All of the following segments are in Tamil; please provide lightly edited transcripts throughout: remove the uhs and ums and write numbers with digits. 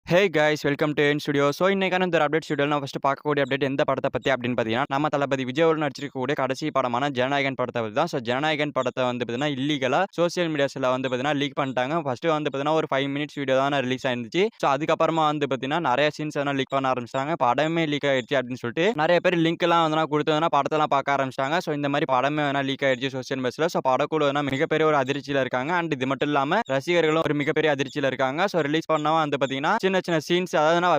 Hey guys welcome to N studio. So இன்னைக்கான இந்த அப்டேட் ஸ்டுடியோவில் நான் ஃபஸ்ட்டு பார்க்கக்கூடிய அப்டேட் எந்த படத்தை பற்றி அப்படின்னு பார்த்தீங்கன்னா, நம்ம தளபதி விஜய் அவர்கள் நடிச்சிருக்கக்கூடிய கடைசி படமான ஜனநாயகன் படத்தை பற்றி தான். ஸோ ஜனநாயகன் படத்தை வந்து பார்த்தீங்கன்னா இல்லீகலாக சோசியல் மீடியாஸில் வந்து பார்த்தீங்கன்னா லீக் பண்ணிட்டாங்க. ஃபஸ்ட்டு வந்து பார்த்தீங்கன்னா ஒரு 5 மினிட்ஸ் வீடியோ தான் ரிலீஸ் ஆயிருந்துச்சு. ஸோ அதுக்கப்புறமா வந்து பார்த்தீங்கன்னா நிறைய சீன்ஸ் எல்லாம் லீக் பண்ண ஆரம்பிச்சிட்டாங்க. படமே லீக் ஆயிடுச்சு அப்படின்னு சொல்லிட்டு நிறைய பேர் லிங்க் எல்லாம் வந்து கொடுத்ததுனா படத்தெல்லாம் பார்க்க ஆரம்பிச்சிட்டாங்க. ஸோ இந்த மாதிரி படமே வேணா லீக் ஆயிடுச்சு சோசியல் மீடியாஸில். ஸோ படக்குழு வேணா மிகப்பெரிய ஒரு அதிர்ச்சியில் இருக்காங்க. அண்ட் இது மட்டும் இல்லாமல் ரசிகர்களும் ஒரு மிகப்பெரிய அதிர்ச்சியில் இருக்காங்க. ஸோ ரிலீஸ் பண்ணவா வந்து பார்த்தீங்கன்னா சின்ன சின்ன சீன்ஸ்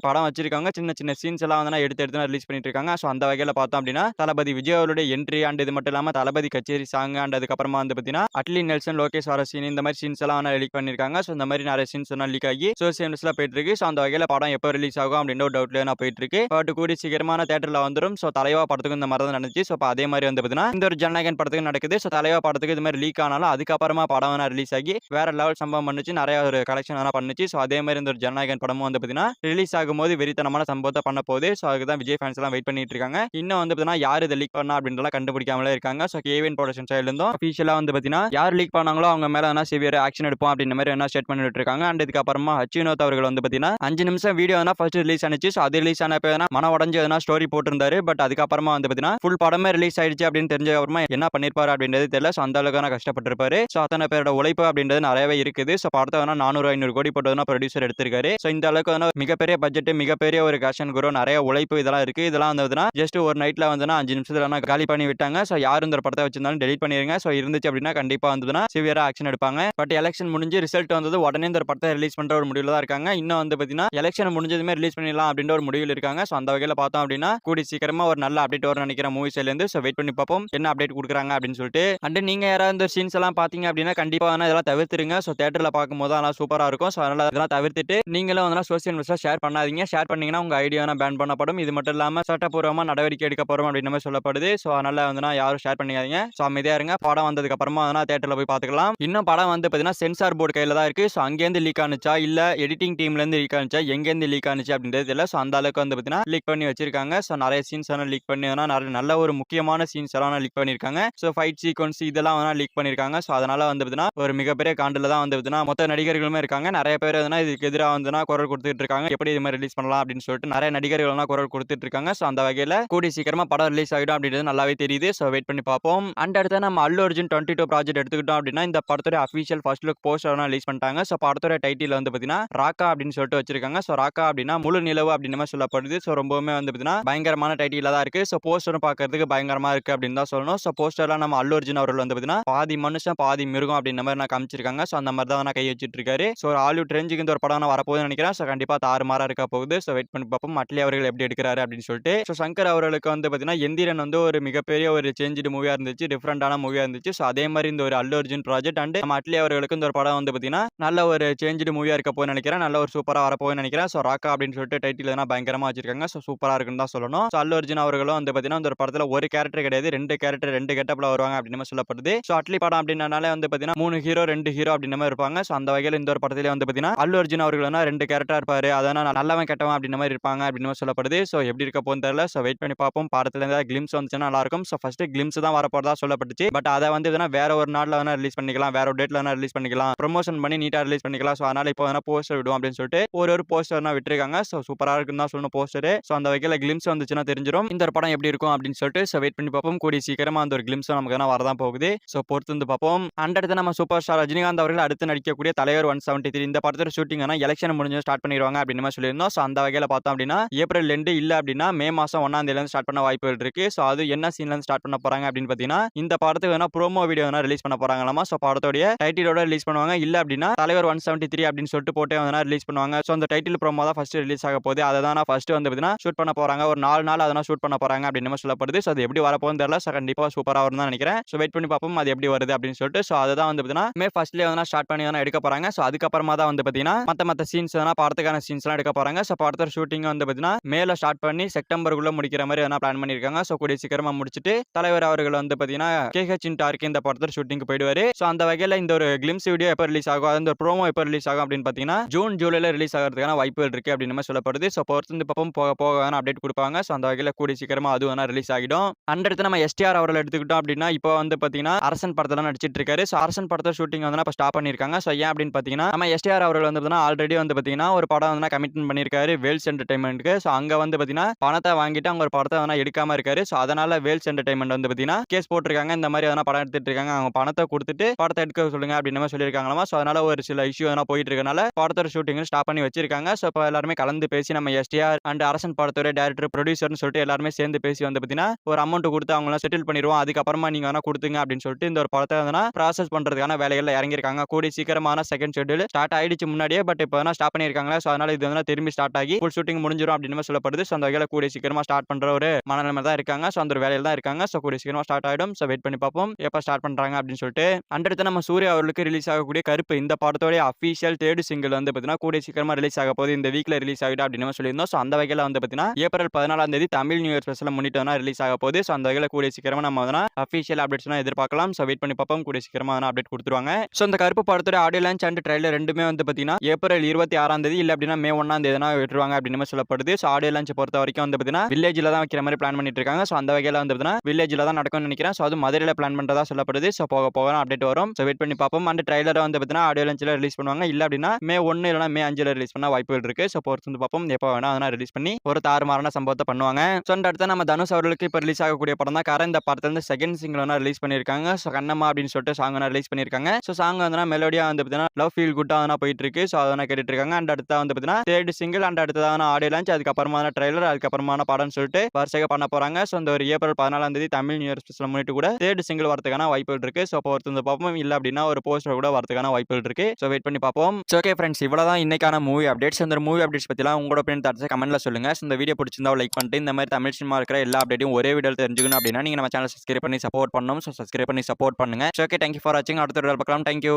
படம் வச்சிருக்காங்க. சின்ன சின்ன சீன்ஸ் எல்லாம் வந்து எடுத்து ரிலீஸ் பண்ணிட்டு இருக்காங்க. ஸோ அந்த வகையில் பார்த்தோம் அப்படின்னா தளபதி விஜய் அவருடைய என்ட்ரி அண்ட் இது மட்டும் இல்லாமல் தளபதி கச்சேரி சாங் அண்ட் அதுக்கப்புறமா வந்து பார்த்தீங்கன்னா அட்லி நெல்சன் லோகேஷ் வர சீன் இந்த மாதிரி சீன்ஸ் எல்லாம் லீக் பண்ணிருக்காங்க. ஸோ இந்த மாதிரி நிறைய சீன்ஸ் எல்லாம் லீக் ஆகி சோசியல் மீடியாஸ்ல போயிட்டு இருக்கு. ஸோ அந்த வகையில் படம் எப்போ ரிலீஸ் ஆகும் அப்படின்ற ஒரு டவுட்ல நான் போயிட்டு இருக்கு. பட் கூடி சீக்கிரமான தேட்டரில் வந்துடும். ஸோ தலைவா படத்துக்கு இந்த மாதிரி தான் நடந்துச்சு. ஸோ அதே மாதிரி வந்து பார்த்தீங்கன்னா இந்த ஒரு ஜனநாயகன் படத்துக்கு நடக்குது. ஸோ தலைவா படத்துக்கு இது மாதிரி லீக் ஆனாலும் அதுக்கப்புறமா படம் ரிலீஸ் ஆகி வேற லெவல் சம்பவம் பண்ணுச்சு. நிறைய ஒரு கலெக்ஷன் பண்ணுச்சு. ஸோ அதே மாதிரி இந்த ஒரு ஜனநாயகன் படமும் வந்து பார்த்தீங்கன்னா ரிலீஸ் ஆகும்போது வெறித்தனமான சம்பவத்தை பண்ண போகுது. ஸோ அதுக்கு தான் விஜய் ஃபேன்ஸ் எல்லாம் வெயிட் பண்ணிட்டு இருக்காங்க. இன்னும் வந்து பார்த்தீங்கன்னா யார் இதை லீக் பண்ணா அப்படின்றலாம் கண்டுபிடிக்காமலே இருக்காங்க. ஸோ கேவின் ப்ரொடக்ஷன் சைடுல இருந்தும் அஃபிஷியலாக வந்து பார்த்தீங்கன்னா யார் லீக் பண்ணாங்களோ அவங்க மேல என்ன சிவியர் ஆக்ஷன் எடுப்போம் அப்படின்ற மாதிரி என்ன ஸ்டேட் பண்ணிட்டு இருக்காங்க. அண்ட் இதுக்கப்புறமா வினோத் அவர்கள் வந்து பார்த்தீங்கன்னா 5 நிமிஷம் வீடியோ ஃபர்ஸ்ட் ரிலீஸ் ஆனிச்சு. ஸோ அது ரிலீஸ் ஆனப்போ மன உடஞ்சு எதனா ஸ்டோரி போட்டிருந்தாரு. பட் அதுக்கப்புறமா வந்து பார்த்தீங்கன்னா ஃபுல் படமே ரிலீஸ் ஆயிடுச்சு அப்படின்னு தெரிஞ்ச அப்புறமா என்ன பண்ணிருப்பாரு அப்படின்றது தெரியல. ஸோ அந்த அளவுக்கு கஷ்டப்பட்டிருப்பாரு. ஸோ அத்தனை பேரோட உழைப்பு அப்படின்றது நிறையவே இருக்குது. ஸோ படத்தை 400-500 கோடி போட்டதுனா ப்ரொடியூசர் எடுத்திருக்காரு. ஸோ இந்த அளவுக்கு மிகப்பெரிய பட்ஜெட் மிகப்பெரிய ஒரு கேஷன் குரோ நிறைய உழைப்பு இதெல்லாம் இருக்கு. இதெல்லாம் வந்து ஜஸ்ட் ஒரு நைட்ல வந்து 5 நிமிஷத்துல காலி பண்ணி விட்டாங்க. ஸோ யார் இந்த படத்தை வச்சிருந்தாலும் டெலிட் பண்ணிருங்க. ஸோ இருந்துச்சு அப்படின்னா கண்டிப்பா வந்து சிவியரா ஆக்ஷன் எடுப்பாங்க. பட் எலெக்ஷன் முடிஞ்சு ரிசல்ட் வந்தது உடனே இந்த படத்தை ரிலீஸ் பண்ற ஒரு முடிவுல தான் இருக்காங்க. இன்னும் வந்து பாத்தீங்கன்னா எலெக்ஷன் முடிஞ்சதுமே ரிலீஸ் பண்ணிடலாம் அப்படின்ற ஒரு முடிவில் இருக்காங்க. ஸோ அந்த வகையில பார்த்தோம் அப்படின்னா கூடி சீக்கிரமா ஒரு நல்ல அப்டேட் வரும் நினைக்கிற மூவி சைட்ல இருந்து. ஸோ வெயிட் பண்ணி பார்ப்போம் என்ன அப்டேட் கொடுக்குறாங்க அப்படின்னு சொல்லிட்டு. அண்ட் நீங்க யாராவது இந்த சீன்ஸ் எல்லாம் பாத்தீங்க அப்படின்னா கண்டிப்பா இதெல்லாம் தவிர்த்துருங்க. ஸோ தியேட்டர்ல பார்க்கும்போது அதெல்லாம் சூப்பரா இருக்கும். ஸோ அதனால இதெல்லாம் தவிர்த்துட்டு நீங்களும் வந்து சோசியல் மீடியா ஷேர் பண்ணாதீங்க. ஷேர் பண்ணீங்கன்னா உங்க ஐடியா பேன் பண்ணப்படும். இது மட்டும் இல்லாம சட்டப்பூர்வமா நடவடிக்கை எடுக்க போறோம் அப்படின்னு மாதிரி சொல்லப்படுது. ஸோ அதனால வந்து யாரும் ஷேர் பண்ணிக்காதீங்க. ஸோ அமைதியா இருங்க. படம் வந்ததுக்கு அப்புறமா தியேட்டர்ல போய் பார்த்துக்கலாம். இன்னும் படம் வந்து பார்த்தீங்கன்னா சென்சார் போர்டு கையில தான் இருக்கு. ஸோ அங்கேருந்து லீக் ஆனிச்சா இல்ல எடிட்டிங் டீம்ல இருந்து லீக் ஆனிச்சா எங்கேருந்து லீக் ஆனிச்சு அப்படின்றது தெரியல. ஸோ அந்த அளவுக்கு வந்து பார்த்தீங்கன்னா லீக் பண்ணி வச்சிருக்காங்க. ஸோ நிறைய சீன்ஸ் லீக் பண்ணி நல்ல ஒரு முக்கியமான சீன்ஸ் எல்லாம் லீக் பண்ணிருக்காங்க. ஸோ ஃபைட் சீக்வன்ஸ் இதெல்லாம் லீக் பண்ணிருக்காங்க. ஸோ அதனால வந்து பார்த்தீங்கன்னா ஒரு மிகப்பெரிய காண்டில் தான் வந்து பார்த்தீங்கன்னா மொத்த நடிகர்களுமே இருக்காங்க. நிறைய பேர் இதுக்கு எதிராக வந்து குரல் கொடுத்துட்டு இருக்காங்க. எப்படி இது மாதிரி ரிலீஸ் பண்ணலாம் அப்படின்னு சொல்லிட்டு நிறைய நடிகர்கள் குரல் கொடுத்துட்டு இருக்காங்க. ஸோ அந்த வகையில் கூடி சீக்கிரமா படம் ரிலீஸ் ஆகிடும் அப்படின்றது நல்லாவே தெரியுது. ஸோ வெயிட் பண்ணி பார்ப்போம். அண்ட் அடுத்து நம்ம அல்லு அர்ஜுன் 22 ப்ராஜெக்ட் எடுத்துக்கிட்டோம் அப்படின்னா இந்த படத்தோட official first look poster release பண்ணிட்டாங்க. ஸோ படத்தோட டைட்டில் வந்து பார்த்தீங்கன்னா ராக்கா அப்படின்னு சொல்லிட்டு வச்சிருக்காங்க. ஸோ ராக்கா அப்படின்னா முழு நிலவு அப்படின்னு மாதிரி சொல்லப்படுது. ஸோ ரொம்பவுமே வந்து பார்த்தீங்கன்னா பயங்கரமான டைட்டில் தான் இருக்கு. ஸோ போஸ்டரும் பார்க்கறதுக்கு பயங்கரமா இருக்கு அப்படின்னு தான் சொல்லணும். ஸோ போஸ்டர்லாம் நம்ம அல்லு அர்ஜுன் அவர்கள் வந்து பார்த்தீங்கன்னா பாதி மனுஷன் பாதி மிருகம் அப்படின்ற மாதிரி காமிச்சிருக்காங்க. ஸோ அந்த மாதிரி தான் கை வச்சிட்டு இருக்காரு. ஸோ ஒரு ஹாலிவுட் ரேஞ்சுக்கு இந்த ஒரு படம் வரப்போகுதுன்னு நினைக்கிறேன். ஸோ கண்டிப்பா தாறுமாறா இருக்க போகுது. ஸோ வெயிட் பண்ணி பார்ப்போம் அட்லி அவர்கள் எப்படி எடுக்கிறாரு அப்படின்னு சொல்லிட்டு. ஸோ சங்கர் அவர்களுக்கு வந்து பார்த்தீங்கன்னா எந்திரன் வந்து ஒரு மிகப்பெரிய ஒரு சேஞ்சு மூவியா இருந்துச்சு. டிஃப்ரெண்டான மூவியா இருந்துச்சு. ஸோ அதே மாதிரி இந்த ஒரு அல்லு அர்ஜுன் ப்ராஜெக்ட் அண்ட் நம்ம அட்லி அவர்களுக்கு இந்த ஒரு படம் வந்து பார்த்தீங்கன்னா நல்ல ஒரு சேஞ்சு மூவியா இருக்க போகுதுன்னு நினைக்கிறேன். நல்ல ஒரு சூப்பரா வரப்போகுதுன்னு நினைக்கிறேன். ஸோ ராக்கா அப்படின்னு சொல்லிட்டு டைட்டில் பயங்கரமா வச்சிருக்காங்க. ஸோ சூப்பரா இருக்குன்னு தான் சொல்லணும். ஸோ அல்லு அர்ஜுன் அவர்களும் வந்து பார்த்தீங்கன்னா இந்த ஒரு படத்துல ஒரு கேரக்டர் கிடையாது 2 கேரக்டர் 2 கெட்டப்ல வருவாங்க அப்படின்னு சொல்லப்படுது. ஸோ அட்லி படம் அப்படின்னாலே வந்து பார்த்தீங்கன்னா 3 ஹீரோ 2 ஹீரோ அப்படின்னு மாதிரி இருப்பாங்க. ஸோ அந்த வகையில் இந்த ஒரு படத்திலே வந்து பார்த்தீங்கன்னா அல்லு அர்ஜுன் அவர்கள் 2 கேரக்டர் இருப்பாரு. அதான் நல்லவன் கெட்டவன் அப்படின்ற மாதிரி இருப்பாங்க அப்படின்னு சொல்லப்படுது. ஸோ எப்படி இருக்க போகுதுன்னு தெரியல. ஸோ வெயிட் பண்ணி பார்ப்போம். படத்துல ஏதாவது கிளிம்ஸ் வந்துச்சுன்னா நல்லா இருக்கும். ஸோ ஃபர்ஸ்ட் கிளிம்ஸ் தான் வரப்போறதா சொல்லப்பட்டுச்சு. பட் அதை வந்து வேற ஒரு நாள்ல ரிலீஸ் பண்ணிக்கலாம். வேற ஒரு டேட்ல ரிலீஸ் பண்ணிக்கலாம். ப்ரொமோஷன் பண்ணி நீட்டா ரிலீஸ் பண்ணிக்கலாம். ஸோ அதனால இப்போ போஸ்டர் விடுவோம் அப்படின்னு சொல்லிட்டு ஒரு போஸ்டர் விட்டுருக்காங்க. ஸோ சூப்பரா இருக்குன்னு தான் சொல்லணும் போஸ்டர். ஸோ அந்த வகையில் கிளிம்ஸ் வந்துச்சுன்னா தெரிஞ்சிடும் இந்த ஒரு படம் எப்படி இருக்கும் அப்படின்னு சொல்லிட்டு. ஸோ வெயிட் பண்ணி பார்ப்போம். கூடிய சீக்கிரமா அந்த ஒரு கிளிம்ஸ் நமக்கு வரதான் போகுது. ஸோ பொறுத்து வந்து பார்ப்போம். அடுத்து நம்ம சூப்பர் ஸ்டார் ரஜினிகாந்த் அவர்கள் அடுத்து நடிக்கக்கூடிய தலைவர் 173 இந்த படத்தோட ஷூட்டிங் எலெக்ஷன் முடிஞ்சு ஸ்டார்ட் பண்ணிடுவாங்க அப்படின்னு மாதிரி சொல்லியிருந்தோம். ஸோ அந்த வகையில் பார்த்தோம் அப்படின்னா ஏப்ரல் 2 இல்ல அப்படின்னா மே மாசம் 1ஆம் தேதியில ஸ்டார்ட் பண்ண வாய்ப்புகள் இருக்கு. ஸோ அது என்ன சீன்ல இருந்து ஸ்டார்ட் பண்ண போறாங்க அப்படின்னு பார்த்தீங்கன்னா இந்த படத்துக்கு ப்ரோமோ வீடியோ ரிலீஸ் பண்ண போறாங்களாமா. ஸோ படத்தோட டைட்டிலோட ரிலீஸ் பண்ணுவாங்க. இல்ல அப்படின்னா தலைவர் 173 அப்படின்னு சொல்லிட்டு போட்டு ரிலீஸ் பண்ணுவாங்க. ஸோ அந்த டைட்டில் ப்ரோமோ தான் ஃபர்ஸ்ட் ரிலீஸ் ஆக போகுது. அதை தான் ஃபர்ஸ்ட் வந்து பார்த்தீங்கன்னா ஷூட் பண்ண போறாங்க. ஒரு 4 நாள் அதெல்லாம் ஷூட் பண்ண போறாங்க அப்படின்னு சொல்லப்படுது. ஸோ அது எப்படி வரப்போகுதுன்னு தெரியல. ஸோ கண்டிப்பா சூப்பரா வரும் தான் நினைக்கிறேன். ஸோ வெயிட் பண்ணி பார்ப்போம் அது எப்படி வருது அப்படின்னு சொல்லிட்டு. ஸோ அதை தான் வந்து பார்த்தீங்கன்னா மே ஃபர்ஸ்ட்லேயே ஸ்டார்ட் பண்ணி எடுக்க போறாங்க. ஸோ அதுக்கப்புறமா தான் வந்து பார்த்தீங்கன்னா மற்ற சீன்ஸ் படத்துக்கான சீன்ஸ் எல்லாம் எடுக்க போறாங்க. ஸோ படத்தோட ஷூட்டிங் வந்து பார்த்தீங்கன்னா மேல ஸ்டார்ட் பண்ணி செப்டம்பருக்குள்ள முடிக்கிற மாதிரி பிளான் பண்ணிருக்காங்க. ஸோ கூடிய சீக்கிரமா முடிச்சுட்டு தலைவர் அவர்கள் வந்து பார்த்தீங்கன்னா கேஹெச் டார்க்கு இந்த படத்தோட ஷூட்டிங் போயிடுவாரு. ஸோ அந்த வகையில் இந்த ஒரு கிளிம்ஸ் வீடியோ எப்போ ரிலீஸ் ஆகும் அந்த ப்ரோமோ எப்போ ரிலீஸ் ஆகும் அப்படின்னு பார்த்தீங்கன்னா ஜூன் ஜூலைல ரிலீஸ் ஆகிறதுக்கான வாய்ப்புகள் இருக்கு அப்படின்னு சொல்லப்படுது. ஸோ பொறுத்து பக்கம் போக போக அப்டேட் கொடுப்பாங்க. ஸோ அந்த வகையில் கூடிய சீக்கிரமா அது ரிலீஸ் ஆகிடும். அடுத்து நம்ம எஸ்டிஆர் அவர்கள் எடுத்துக்கிட்டோம் அப்படின்னா இப்போ வந்து பார்த்தீங்கன்னா அரசன் படத்துல நடிச்சிட்டு இருக்காரு. ஸோ அரசன் படத்தோட ஷூட்டிங் வந்து இப்போ ஸ்டாப் பண்ணிருக்காங்க. ஸோ ஏன் அப்படின்னு பார்த்தீங்கன்னா நம்ம எஸ்டிஆர் அவர்கள் வந்து ஆல்ரெடி வந்து பார்த்தீங்கன்னா ஒரு படம் வந்து கமிட்மெண்ட் பண்ணியிருக்காரு வேல்ஸ் என்டர்டைன்மெண்ட்க்கு. ஸோ அங்க வந்து பார்த்தீங்கன்னா, பணத்த வாங்கிட்டு அவங்க ஒரு படத்த வந்து எடுக்காம இருக்காரு. ஸோ அதனால வேல்ஸ் என்டர்டைன்மெண்ட் வந்து பார்த்தீங்கன்னா, கேஸ் போட்டுருக்காங்க. இந்த மாரி எதனா படம் எடுத்துட்டு இருக்காங்க. அவங்க பணத்த குடுத்துட்டு படத்த எடுக்க சொல்லுங்க அப்படின்ற மாரி சொல்லியிருக்காங்களாமா. ஸோ அதனால ஒரு சில இஷ்யூ எதனா போயிட்டு இருக்கனால படத்தோட ஷூட்டிங் ஸ்டாப் பண்ணி வச்சிருக்காங்க. ஸோ இப்ப எல்லாருமே கலந்து பேசி நம்ம எஸ்டிஆர் அண்ட் அரசன் படத்தோட டைரக்டர், ப்ரொடியூசர்னு சொல்லிட்டு எல்லாருமே சேர்ந்து பேசி வந்து பார்த்தீங்கன்னா, ஒரு அமௌண்ட் குடுத்து அவங்கள செட்டில் பண்ணிருவோம். அதுக்கப்புறமா நீங்க வேணா குடுத்துங்க அப்படின்னு சொல்லிட்டு இந்த ஒரு படத்த வந்து ப்ராசஸ் பண்றதுக்கான வேலைகள்ல இறங்கியிருக்காங்க. கூடிய சீக்கிரமான செகண்ட் ஷெட்யூல் ஸ்டார்ட் ஆயிடுச்சு முன்னாடியே. பட் இப்ப வேணா ஸ்டாப் பண்ணியிருக்காங்களா. ஸோ அதனால இது வந்து திரும்பி ஸ்டார்ட் ஆகி ஃபுல் ஷூட்டிங் முடிஞ்சிரும் அப்படின்னு மாதிரி சொல்லப்படுது. ஸோ அந்த வகையில கூடிய சீக்கிரமா ஸ்டார்ட் பண்ற ஒரு மனநிலைமை தான் இருக்காங்க. ஸோ அந்த ஒரு வேலையில தான் இருக்காங்க. ஸோ கூடிய சீக்கிரமா ஸ்டார்ட் ஆயிடும். ஸோ வெயிட் பண்ணி பார்ப்போம் எப்ப ஸ்டார்ட் பண்றாங்க அப்படின்னு சொல்லிட்டு. அடுத்து நம்ம சூர்யா அவர்களுக்கு ரிலீஸ் ஆகக்கூடிய கருப்பு இந்த படத்தோட அபிஷியல் தேர்ட் சிங்கிள் வந்து பார்த்தீங்கன்னா கூடிய சீக்கிரமா ரிலீஸ் ஆக போகுது. இந்த வீக்ல ரிலீஸ் ஆகிடும் அப்படின்னு நம்ம சொல்லியிருந்தோம். ஸோ அந்த வகையில வந்து பார்த்தீங்கன்னா ஏப்ரல் 14ஆம் தேதி தமிழ் நியூ இயர் ஸ்பெஷல் முன்னிட்டு ரிலீஸ் ஆக போகுது. ஸோ அந்த வகையில கூடிய சீக்கிரமா நம்ம வந்து அபிஷியல் அப்டேட்ஸ் எதிர்பார்க்கலாம். ஸோ வெயிட் பண்ணி பார்ப்போம். கூடிய சீக்கிரமா அப்டேட் கொடுத்துருவாங்க. ஸோ இந்த கருப்பு படத்தோட ஆடியோ லான்ச் அண்ட் ட்ரைலர் ரெண்டுமே வந்து பார்த்தீங்கன்னா ஏப்ரல் 26ஆம் தேதி இல்ல அப்படின்னா மே 1ஆம் தேதி விட்டுருவாங்க அப்படின்னு சொல்லப்படுது. ஸோ ஆடியோ லான்ச் பொறுத்த வரைக்கும் வந்து பார்த்தீங்கன்னா வில்லேஜ்ல தான் வைக்கிற மாதிரி பிளான் பண்ணிட்டு இருக்காங்க. ஸோ அந்த வகையில வந்து பார்த்தீங்கன்னா வில்லேஜ்ல தான் நடக்கும்னு நினைக்கிறேன். ஸோ அது மதுரையில பிளான் பண்றதா சொல்லப்படுது. ஸோ போக போக அப்டேட் வரும். ஸோ வெயிட் பண்ணி பார்ப்போம். அண்ட் ட்ரைலரை வந்து பார்த்தீங்கன்னா ஆடியோ லான்ச்ல ரிலீஸ் பண்ணுவாங்க. இல்ல அப்படின்னா மே 1 இல்லனா மே 5ல ரிலீஸ் பண்ண வாய்ப்புகள் இருக்கு. ஸோ பொறுத்து வந்து பார்ப்போம். எப்போ வேணா அதனா ரிலீஸ் பண்ணி ஒரு தாறுமாறான சம்பவத்தை பண்ணுவாங்க. ஸோ அடுத்து நம்ம தனுஷ் அவர்களுக்கு இப்போ ரிலீஸ் ஆகக்கூடிய படம் தான் கரண். இந்த படத்துல இருந்து செகண்ட் சிங்கிள் ரிலீஸ் பண்ணியிருக்காங்க. ஸோ கண்ணம்மா அப்படின்னு சொல்லிட்டு சாங் ரிலீஸ் பண்ணியிருக்காங்க. ஸோ சாங் வந்து மெலோடியா வந்து பார்த்தீங்கன்னா லவ் ஃபீல் குட்டா போயிட்டு இருக்கு. ஸோ அதெல்லாம் கேட்டுட்டு இருக்காங்க. அண்ட் அடுத்தா வந்து பார்த்தீங்கன்னா தேர்ட் சிங்கிள் அண்ட் அடுத்ததான ஆடியோ லான்ச் அதுக்கப்புறமான ட்ரைலர் அதுக்கப்புறமான படம்னு சொல்லிட்டு வரிசையாக பண்ண போறாங்க. ஸோ இந்த ஒரு ஏப்ரல் 14ஆம் தேதி தமிழ் நியூ இயர் ஸ்பெஷல் முன்னிட்டு கூட தேர்ட் சிங்கிள் வரதுக்கான வாய்ப்புகள் இருக்கு. ஸோ பொறுத்து வந்து பார்ப்போம். இல்ல அப்படின்னா ஒரு போஸ்டர் கூட வரதுக்கான வாய்ப்புகள் இருக்கு. ஸோ வெயிட் பண்ணி பார்ப்போம். ஸோ ஓகே ஃப்ரெண்ட்ஸ், இவ்வளவுதான் இன்னைக்கான மூவி அப்டேட்ஸ். இந்த மூவி அப்டேட்ஸ் பத்திலாம் உங்களோட ஒப்பீனியன் தாட்ஸ் கமெண்ட்ல சொல்லுங்க. ஸோ இந்த வீடியோ பிடிச்சிருந்தா லைக் பண்ணிட்டு இந்த மாதிரி தமிழ் சினிமா இருக்கிற எல்லா அப்டேட்டும் ஒரே வீடியோவில் தெரிஞ்சுக்கணும் அப்படின்னா நீங்க நம்ம சேனல் சப்ஸ்கிரைப் பண்ணி சப்போர்ட் பண்ணணும். ஸோ சப்ஸ்கிரைப் பண்ணி சப்போர்ட் பண்ணுங்க. ஓகே, தேங்க்யூ ஃபார் வாட்சிங். அடுத்த வீடியோவில் பார்க்கலாம். தேங்க்யூ.